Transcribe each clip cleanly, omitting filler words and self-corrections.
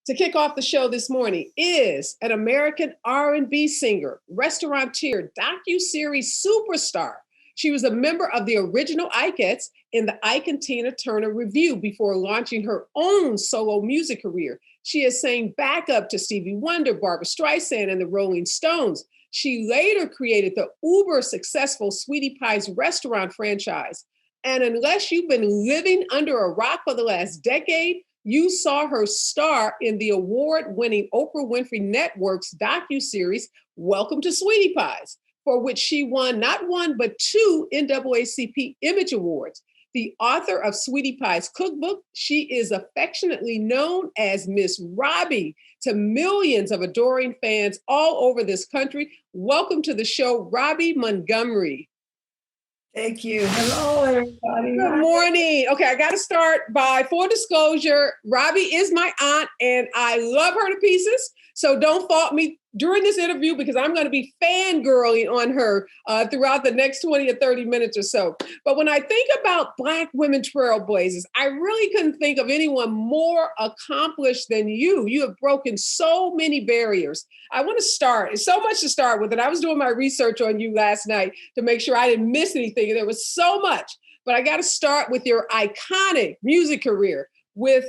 To kick off the show this morning is an American R&B singer, restaurateur, docu-series superstar. She was a member of the original Ikettes in the Ike and Tina Turner Revue before launching her own solo music career. She has sang backup to Stevie Wonder, Barbra Streisand, and the Rolling Stones. She later created the uber successful Sweetie Pie's restaurant franchise. And unless you've been living under a rock for the last decade, you saw her star in the award-winning Oprah Winfrey Network's docuseries, Welcome to Sweetie Pies, for which she won not one, but 2 NAACP Image Awards. The author of Sweetie Pie's cookbook, she is affectionately known as Miss Robbie to millions of adoring fans all over this country. Welcome to the show, Robbie Montgomery. Thank you. Hello, everybody. Good morning. Okay, I got to start by full disclosure. Robbie is my aunt, and I love her to pieces. So don't fault me during this interview because I'm going to be fangirling on her throughout the next 20 or 30 minutes or so. But when I think about Black women trailblazers, I really couldn't think of anyone more accomplished than you. You have broken so many barriers. I want to start. It's so much to start with. And I was doing my research on you last night to make sure I didn't miss anything. And there was so much. But I got to start with your iconic music career with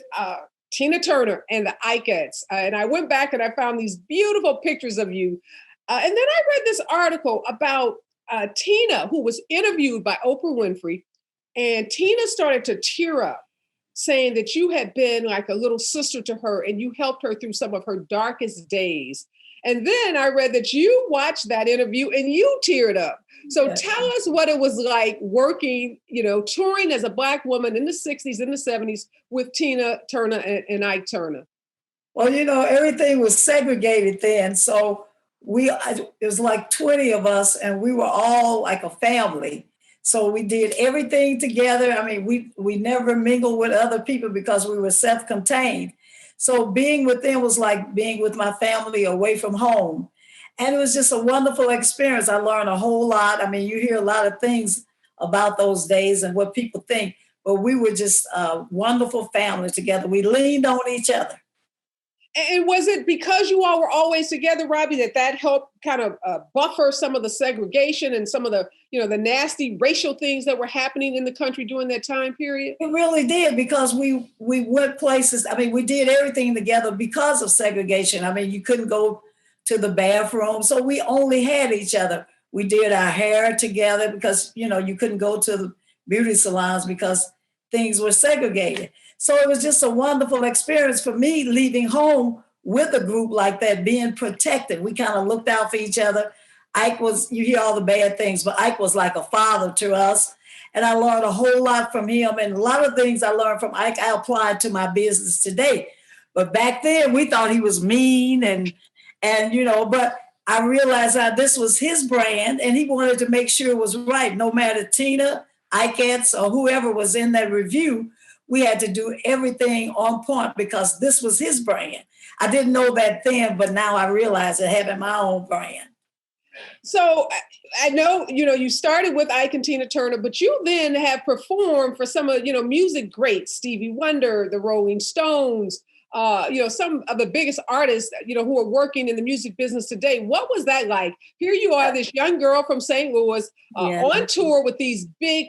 Tina Turner and the Ikettes. And I went back and I found these beautiful pictures of you. And then I read this article about Tina, who was interviewed by Oprah Winfrey. And Tina started to tear up, saying that you had been like a little sister to her and you helped her through some of her darkest days. And then I read that you watched that interview and you teared up. So tell us what it was like working, touring as a Black woman in the 60s and the 70s with Tina Turner and Ike Turner. Well, everything was segregated then. So it was like 20 of us and we were all like a family. So we did everything together. I mean, we never mingled with other people because we were self-contained. So being with them was like being with my family away from home. And it was just a wonderful experience. I learned a whole lot. I mean, you hear a lot of things about those days and what people think, but we were just a wonderful family together. We leaned on each other. And was it because you all were always together, Robbie, that helped kind of buffer some of the segregation and some of the, the nasty racial things that were happening in the country during that time period? It really did, because we went places. I mean, we did everything together because of segregation. I mean, you couldn't go to the bathroom, so we only had each other. We did our hair together because, you couldn't go to the beauty salons because things were segregated. So it was just a wonderful experience for me leaving home with a group like that, being protected. We kind of looked out for each other. Ike was, you hear all the bad things, but Ike was like a father to us. And I learned a whole lot from him. And a lot of things I learned from Ike, I applied to my business today. But back then we thought he was mean and but I realized that this was his brand and he wanted to make sure it was right. No matter Tina, Ikettes, or whoever was in that review, we had to do everything on point because this was his brand. I didn't know that then, but now I realize it, having my own brand. So I know, you started with Ike and Tina Turner, but you then have performed for some of, music greats, Stevie Wonder, the Rolling Stones, some of the biggest artists, who are working in the music business today. What was that like? Here you are, this young girl from St. Louis on tour with these big,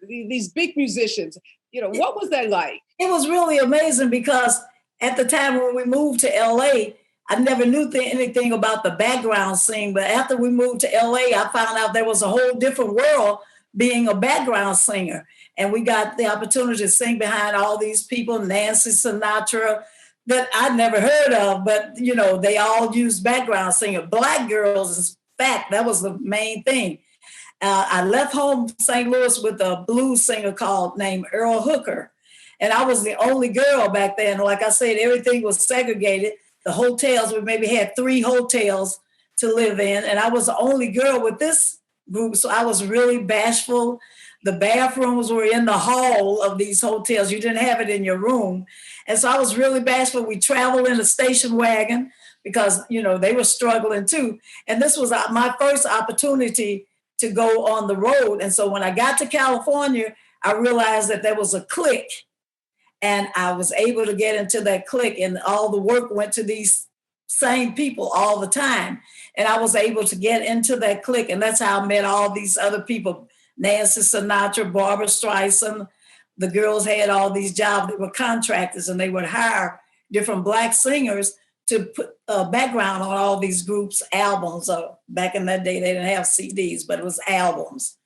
these big musicians. What was that like? It was really amazing because at the time when we moved to LA, I never knew anything about the background scene. But after we moved to LA, I found out there was a whole different world being a background singer. And we got the opportunity to sing behind all these people, Nancy Sinatra, that I'd never heard of, but, they all used background singer. Black girls, in fact, that was the main thing. I left home St. Louis with a blues singer named Earl Hooker. And I was the only girl back then. Like I said, everything was segregated. The hotels, we maybe had 3 hotels to live in. And I was the only girl with this group. So I was really bashful. The bathrooms were in the hall of these hotels. You didn't have it in your room. And so I was really bashful. We traveled in a station wagon because, they were struggling too. And this was my first opportunity to go on the road. And so when I got to California, I realized that there was a clique. And I was able to get into that clique, and all the work went to these same people all the time. And I was able to get into that clique. And that's how I met all these other people, Nancy Sinatra, Barbara Streisand. The girls had all these jobs. They were contractors, and they would hire different Black singers to put a background on all these groups' albums. Back in that day, they didn't have CDs, but it was albums.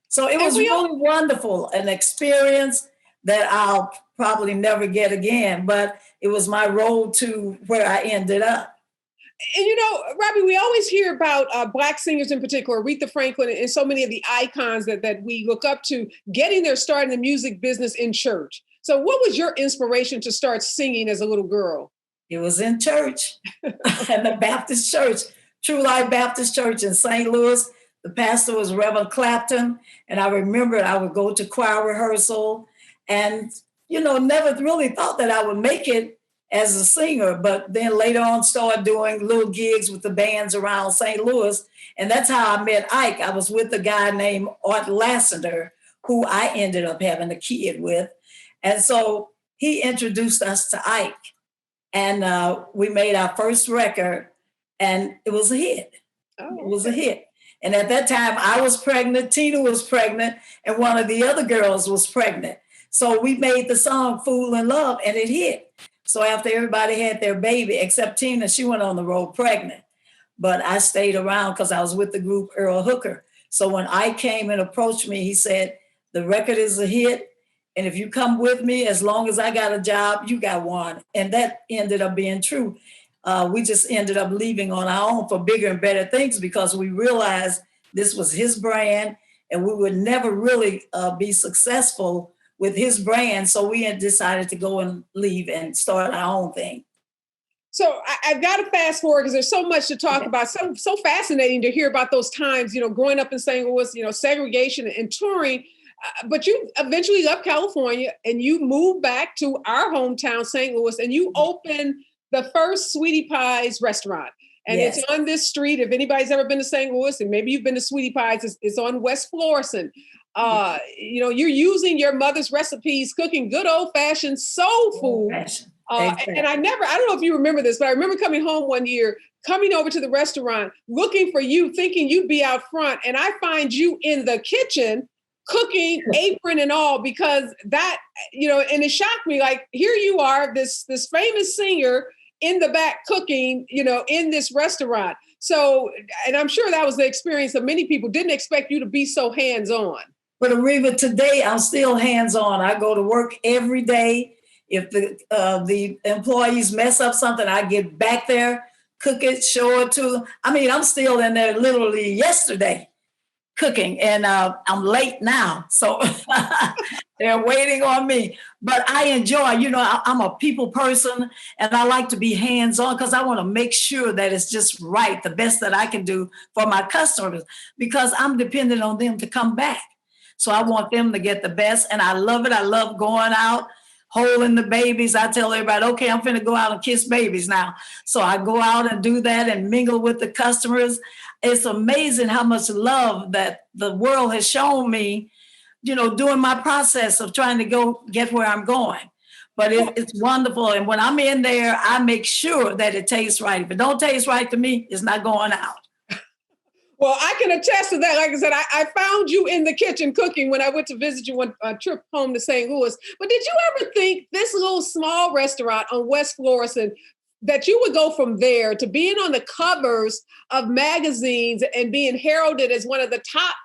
So it was really wonderful, an experience that I'll probably never get again, but it was my road to where I ended up. And Robbie, we always hear about Black singers in particular, Aretha Franklin, and so many of the icons that we look up to getting their start in the music business in church. So what was your inspiration to start singing as a little girl? It was in church, in the Baptist church, True Life Baptist Church in St. Louis. The pastor was Reverend Clapton, and I remembered I would go to choir rehearsal and, never really thought that I would make it as a singer, but then later on started doing little gigs with the bands around St. Louis, and that's how I met Ike. I was with a guy named Art Lassiter, who I ended up having a kid with, and so he introduced us to Ike. And we made our first record, and it was a hit. Oh, it was a hit. And at that time, I was pregnant, Tina was pregnant, and one of the other girls was pregnant. So we made the song Fool in Love, and it hit. So after everybody had their baby, except Tina, she went on the road pregnant. But I stayed around because I was with the group Earl Hooker. So when I came and approached me, he said, the record is a hit. And if you come with me, as long as I got a job, you got one. And that ended up being true. We just ended up leaving on our own for bigger and better things because we realized this was his brand and we would never really be successful with his brand. So we had decided to go and leave and start our own thing. So I've got to fast forward because there's so much to talk about. So fascinating to hear about those times, growing up in St. Louis, segregation and touring. But you eventually left California and you moved back to our hometown, St. Louis, and you opened the first Sweetie Pie's restaurant. And It's on this street. If anybody's ever been to St. Louis, and maybe you've been to Sweetie Pie's, it's on West Florissant. You're using your mother's recipes, cooking good old-fashioned soul food. And I don't know if you remember this, but I remember coming home one year, coming over to the restaurant, looking for you, thinking you'd be out front. And I find you in the kitchen, cooking, apron and all, because that, and it shocked me. Like, here you are, this famous singer in the back cooking, in this restaurant. So, and I'm sure that was the experience of many people. Didn't expect you to be so hands-on. But AREVA, today I'm still hands-on. I go to work every day. If the employees mess up something, I get back there, cook it, show it to them. I mean, I'm still in there literally yesterday cooking, and I'm late now, so they're waiting on me. But I enjoy, I'm a people person, and I like to be hands-on because I want to make sure that it's just right, the best that I can do for my customers, because I'm dependent on them to come back. So I want them to get the best, and I love it. I love going out, holding the babies. I tell everybody, okay, I'm finna go out and kiss babies now. So I go out and do that and mingle with the customers. It's amazing how much love that the world has shown me, doing my process of trying to go get where I'm going. But it's wonderful. And when I'm in there, I make sure that it tastes right. If it don't taste right to me, it's not going out. Well, I can attest to that. Like I said, I found you in the kitchen cooking when I went to visit you on a trip home to St. Louis. But did you ever think this little small restaurant on West Florissant, that you would go from there to being on the covers of magazines and being heralded as one of the top,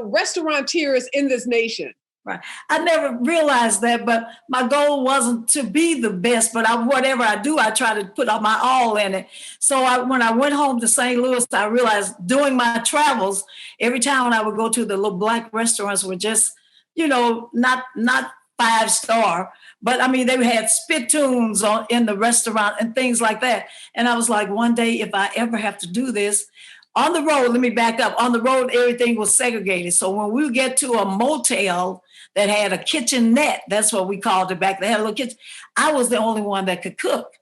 restaurateurs in this nation? Right. I never realized that, but my goal wasn't to be the best, but whatever I do, I try to put all my all in it. So when I went home to St. Louis, I realized doing my travels, every time I would go to the little Black restaurants were just, not 5-star, but I mean, they had spittoons in the restaurant and things like that. And I was like, one day, if I ever have to do this, on the road, let me back up. On the road, everything was segregated. So when we get to a motel that had a kitchenette, that's what we called it back. They had a little kitchen. I was the only one that could cook.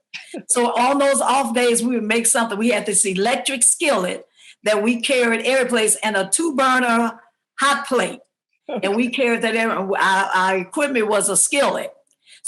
So on those off days, we would make something. We had this electric skillet that we carried every place and a 2-burner hot plate. And we carried that everywhere. Our equipment was a skillet.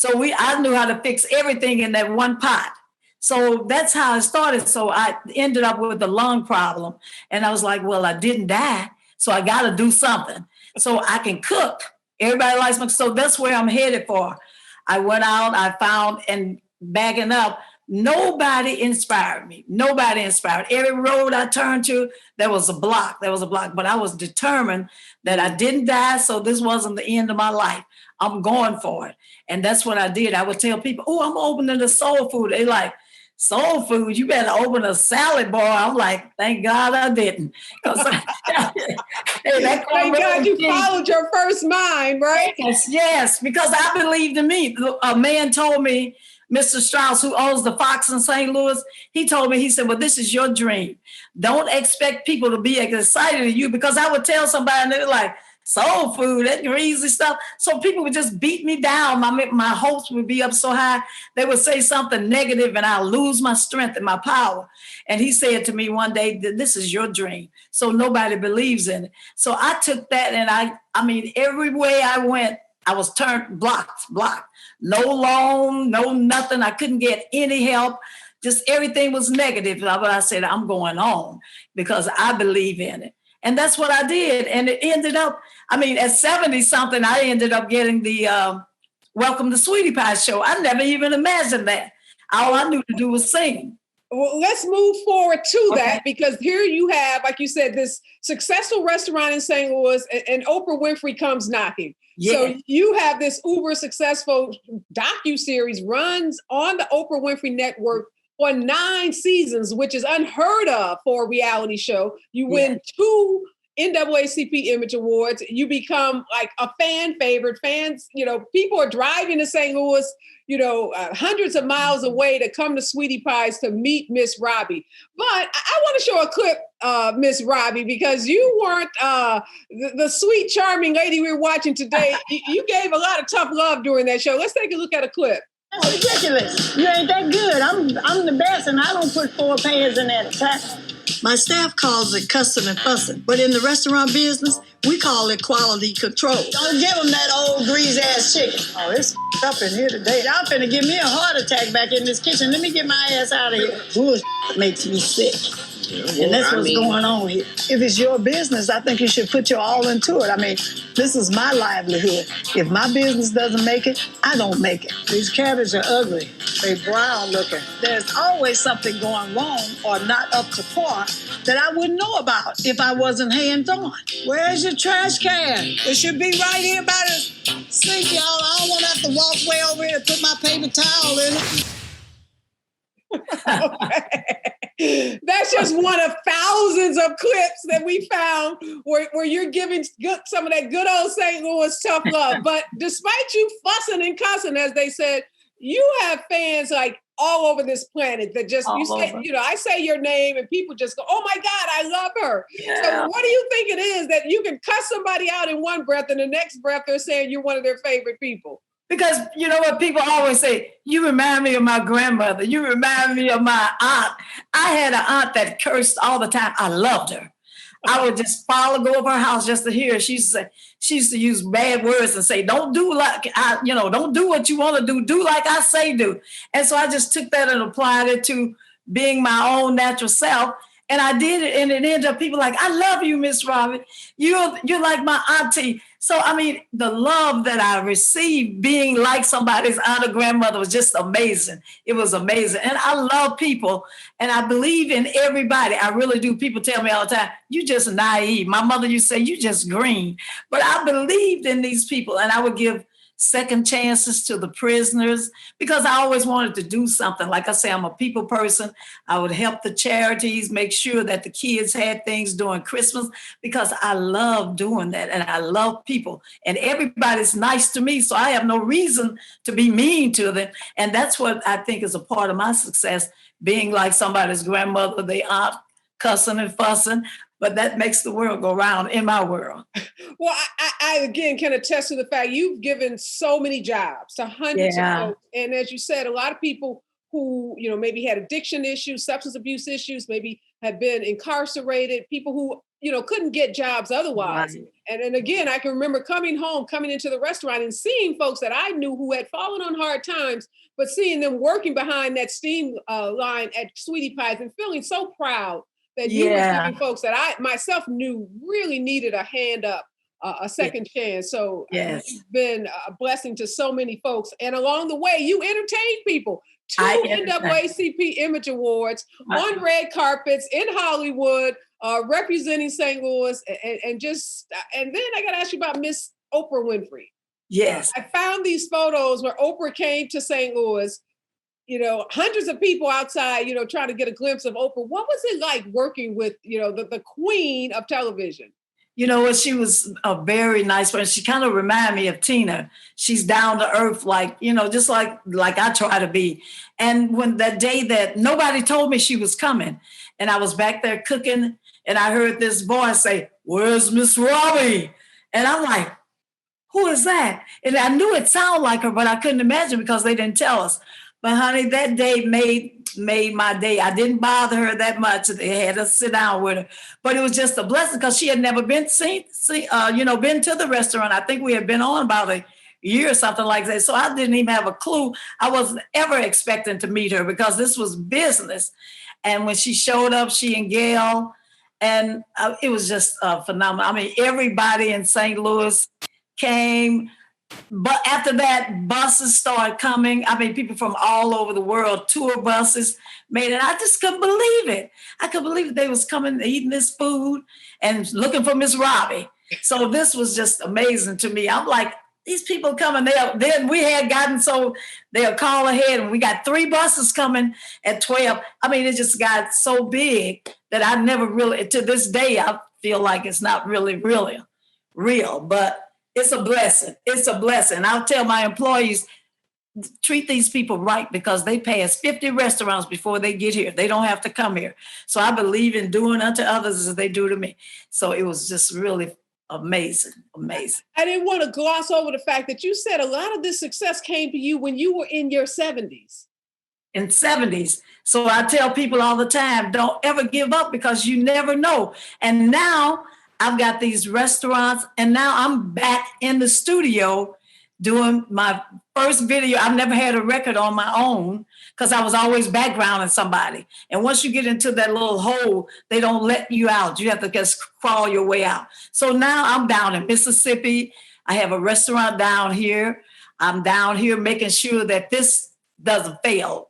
So I knew how to fix everything in that one pot. So that's how it started. So I ended up with a lung problem. And I was like, well, I didn't die, so I got to do something. So I can cook. Everybody likes me. So that's where I'm headed for. I went out, I found, and backing up, nobody inspired me. Nobody inspired. Every road I turned to, there was a block. But I was determined that I didn't die, so this wasn't the end of my life. I'm going for it. And that's what I did. I would tell people, oh, I'm opening a soul food. They like, soul food, you better open a salad bar. I'm like, thank God I didn't. Thank God you followed your first mind, right? Yes, because I believed in me. A man told me, Mr. Strauss, who owns the Fox in St. Louis, he told me, he said, well, this is your dream. Don't expect people to be excited at you, because I would tell somebody and they're like, soul food, that greasy stuff. So people would just beat me down. My hopes would be up so high. They would say something negative and I'll lose my strength and my power. And he said to me one day, this is your dream. So nobody believes in it. So I took that, and I mean, everywhere I went, I was blocked. No loan, no nothing. I couldn't get any help. Just everything was negative. But I said, I'm going on because I believe in it. And that's what I did. And it ended up, I mean, at 70 something, I ended up getting the Welcome to Sweetie Pie show. I never even imagined that. All I knew to do was sing. Well, let's move forward to that, because here you have, like you said, this successful restaurant in St. Louis, and Oprah Winfrey comes knocking. Yeah. So you have this uber successful docuseries runs on the Oprah Winfrey Network for 9 seasons, which is unheard of for a reality show. You win 2 NAACP Image Awards. You become like a fan favorite. Fans, people are driving to St. Louis, hundreds of miles away to come to Sweetie Pies to meet Miss Robbie. But I want to show a clip, Miss Robbie, because you weren't the sweet, charming lady we're watching today. You gave a lot of tough love during that show. Let's take a look at a clip. That's ridiculous. You ain't that good. I'm the best, and I don't put 4 pans in at a time. My staff calls it cussing and fussing, but in the restaurant business, we call it quality control. Don't give them that old grease-ass chicken. Oh, it's up in here today. Y'all finna give me a heart attack back in this kitchen. Let me get my ass out of here. Bullshit makes me sick. And that's what's going on here. If it's your business, I think you should put your all into it. I mean, this is my livelihood. If my business doesn't make it, I don't make it. These cabbages are ugly. They brown looking. There's always something going wrong or not up to par that I wouldn't know about if I wasn't hands-on. Where's your trash can? It should be right here by the sink, y'all. I don't want to have to walk way over here and put my paper towel in it. Okay. That's just one of thousands of clips that we found where you're giving some of that good old St. Louis tough love. But despite you fussing and cussing, as they said, you have fans like all over this planet that just, I say your name and people just go, oh my God, I love her. Yeah. So what do you think it is that you can cuss somebody out in one breath and the next breath they're saying you're one of their favorite people? Because you know what people always say, you remind me of my grandmother. You remind me of my aunt. I had an aunt that cursed all the time. I loved her. I would just go over her house just to hear her. She used to use bad words and say, don't do don't do what you want to do. Do like I say do. And so I just took that and applied it to being my own natural self. And I did it, and it ended up people like, I love you, Miss Robbie. You're like my auntie. So, I mean, the love that I received being like somebody's aunt or grandmother was just amazing. It was amazing. And I love people, and I believe in everybody. I really do. People tell me all the time, you just naive. My mother used to say, you just green. But I believed in these people, and I would give second chances to the prisoners because I always wanted to do something. Like I say, I'm a people person. I would help the charities, make sure that the kids had things during Christmas because I love doing that and I love people and everybody's nice to me. So I have no reason to be mean to them. And that's what I think is a part of my success, being like somebody's grandmother, they aren't cussing and fussing, but that makes the world go round in my world. Well, I again can attest to the fact you've given so many jobs to hundreds of folks. And as you said, a lot of people who, maybe had addiction issues, substance abuse issues, maybe have been incarcerated, people who couldn't get jobs otherwise. Right. And again, I can remember coming into the restaurant and seeing folks that I knew who had fallen on hard times, but seeing them working behind that steam line at Sweetie Pies and feeling so proud that you were giving folks that I myself knew really needed a hand up, a second chance. So you've been a blessing to so many folks. And along the way, you entertained people. 2 NAACP Image Awards on red carpets in Hollywood, representing St. Louis, and then I got to ask you about Miss Oprah Winfrey. Yes. I found these photos where Oprah came to St. Louis, hundreds of people outside, trying to get a glimpse of Oprah. What was it like working with, the queen of television? She was a very nice person. She kind of reminded me of Tina. She's down to earth, just like I try to be. And when that day that nobody told me she was coming, and I was back there cooking, and I heard this voice say, "Where's Miss Robbie?" And I'm like, who is that? And I knew it sounded like her, but I couldn't imagine because they didn't tell us. But honey, that day made my day. I didn't bother her that much. They had us sit down with her, but it was just a blessing because she had never been been to the restaurant. I think we had been on about a year or something like that. So I didn't even have a clue. I wasn't ever expecting to meet her because this was business. And when she showed up, she and Gail, and it was just phenomenal. I mean, everybody in St. Louis came. But after that, buses started coming. I mean, people from all over the world, tour buses made it. I just couldn't believe it. I couldn't believe it. They was coming, eating this food and looking for Miss Robbie. So this was just amazing to me. I'm like, these people coming there. Then we had gotten so they'll call ahead, and we got 3 buses coming at 12. I mean, it just got so big that I never really, to this day, I feel like it's not really real, but it's a blessing. It's a blessing. I'll tell my employees, treat these people right because they pass 50 restaurants before they get here. They don't have to come here. So I believe in doing unto others as they do to me. So it was just really amazing. I didn't want to gloss over the fact that you said a lot of this success came to you when you were in your 70s. In 70s. So I tell people all the time, don't ever give up because you never know. And now I've got these restaurants, and now I'm back in the studio doing my first video. I've never had a record on my own because I was always backgrounding somebody. And once you get into that little hole, they don't let you out. You have to just crawl your way out. So now I'm down in Mississippi. I have a restaurant down here. I'm down here making sure that this doesn't fail.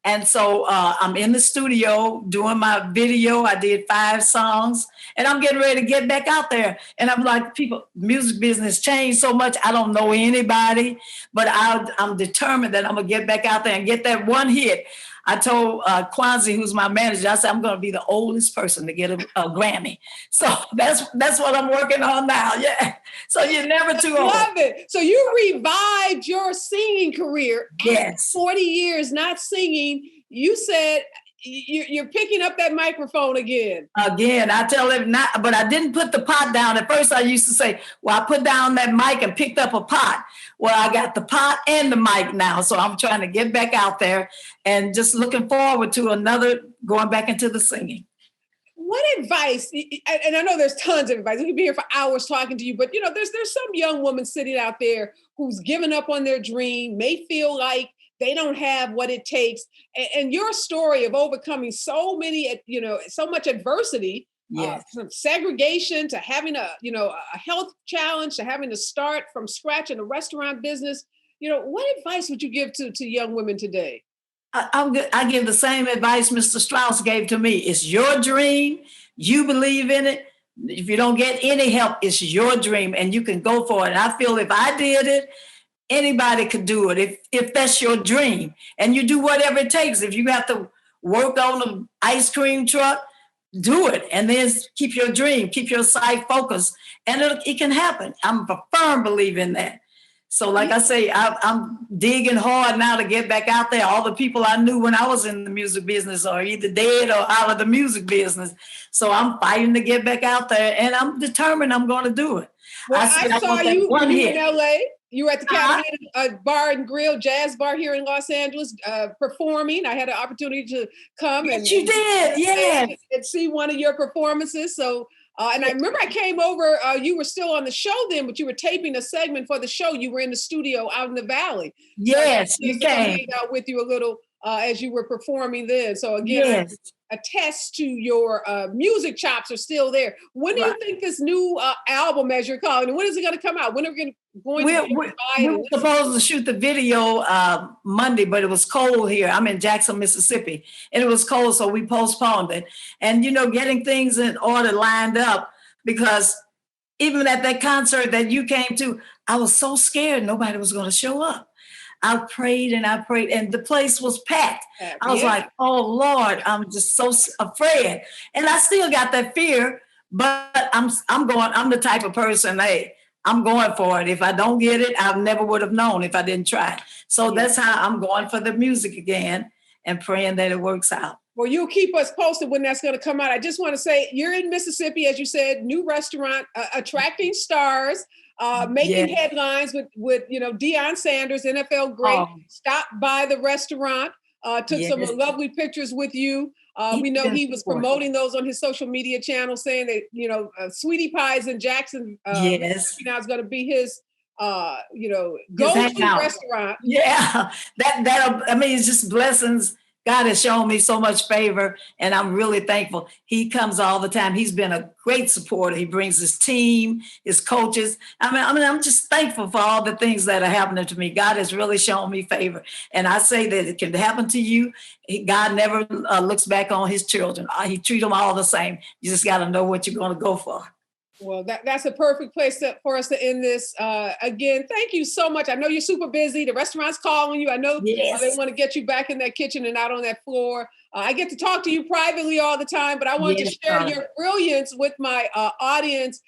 And so I'm in the studio doing my video. I did 5 songs, and I'm getting ready to get back out there. And I'm like, music business changed so much. I don't know anybody, but I'm determined that I'm going to get back out there and get that one hit. I told Kwanzi, who's my manager, I said, I'm going to be the oldest person to get a Grammy. So that's what I'm working on now. Yeah. So you're never too old. Love it. So you revived your singing career. Yes. 40 years not singing. You said you're picking up that microphone again. Again, I tell them not, but I didn't put the pot down. At first I used to say, well, I put down that mic and picked up a pot. Well, I got the pot and the mic now. So I'm trying to get back out there and just looking forward to going back into the singing. What advice, and I know there's tons of advice, we could be here for hours talking to you, but there's some young woman sitting out there who's given up on their dream, may feel like they don't have what it takes. And your story of overcoming so much adversity, yes. From segregation to having a health challenge to having to start from scratch in a restaurant business. What advice would you give to young women today? I give the same advice Mr. Strauss gave to me. It's your dream. You believe in it. If you don't get any help, it's your dream and you can go for it. And I feel if I did it, anybody could do it if that's your dream. And you do whatever it takes. If you have to work on an ice cream truck, do it. And then keep your dream, keep your sight focused. And it can happen. I'm a firm believer in that. So like I say, I'm digging hard now to get back out there. All the people I knew when I was in the music business are either dead or out of the music business. So I'm fighting to get back out there, and I'm determined I'm going to do it. Well, I saw you in LA. You were at the Cabinet Bar and Grill Jazz Bar here in Los Angeles performing. I had an opportunity to come and you did, yeah, and see one of your performances. So And I remember I came over, you were still on the show then, but you were taping a segment for the show. You were in the studio out in the Valley. Yes, so you can. came. Hang out with you a little as you were performing then. So again, Yes. I attest to your music chops are still there. When do you think this new album, as you're calling it, when is it going to come out? When are we going to we were supposed to shoot the video Monday, but it was cold here. I'm in Jackson, Mississippi, and it was cold, so we postponed it. And, you know, getting things in order lined up, because even at that concert that you came to, I was so scared nobody was going to show up. I prayed, and the place was packed. I was like, oh, Lord, I'm just so afraid. And I still got that fear, but I'm the type of person, hey, I'm going for it. If I don't get it, I never would have known if I didn't try. So that's how I'm going for the music again and praying that it works out. Well, you'll keep us posted when that's going to come out. I just want to say you're in Mississippi, as you said, new restaurant, attracting stars, making headlines with Deion Sanders, NFL great, stopped by the restaurant, took some lovely pictures with you. We know he was promoting those on his social media channel, saying that, Sweetie Pies in Jackson now is going to be his go-to restaurant. Yeah, it's just blessings. God has shown me so much favor, and I'm really thankful. He comes all the time. He's been a great supporter. He brings his team, his coaches. I'm just thankful for all the things that are happening to me. God has really shown me favor. And I say that it can happen to you. God never looks back on his children. He treats them all the same. You just got to know what you're going to go for. Well, that's a perfect place for us to end this. Again, thank you so much. I know you're super busy. The restaurant's calling you. I know they want to get you back in that kitchen and out on that floor. I get to talk to you privately all the time, but I want to share your brilliance with my audience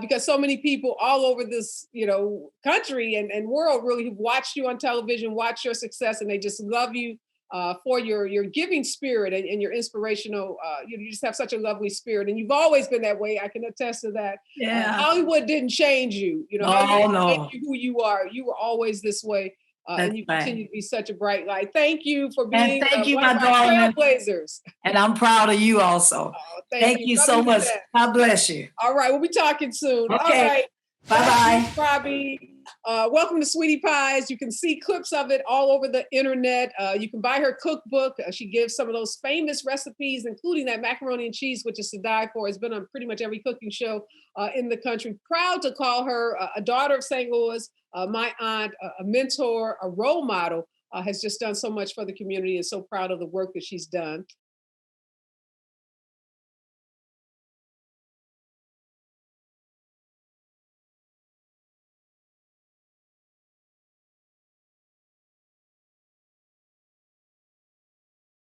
because so many people all over this, country and world really have watched you on television, watched your success, and they just love you. For your giving spirit and your inspirational, you just have such a lovely spirit, and you've always been that way. I can attest to that. Yeah, Hollywood didn't change you. No. You who you are. You were always this way, and you continue to be such a bright light. Thank you for being one of my trailblazers. And I'm proud of you also. Thank you so much. God bless you. All right, we'll be talking soon. Okay. All right. Bye-bye. Robbie. Welcome to Sweetie Pies. You can see clips of it all over the internet. You can buy her cookbook. She gives some of those famous recipes, including that macaroni and cheese, which is to die for. It's been on pretty much every cooking show in the country. Proud to call her a daughter of St. Louis, my aunt, a mentor, a role model, has just done so much for the community, and so proud of the work that she's done.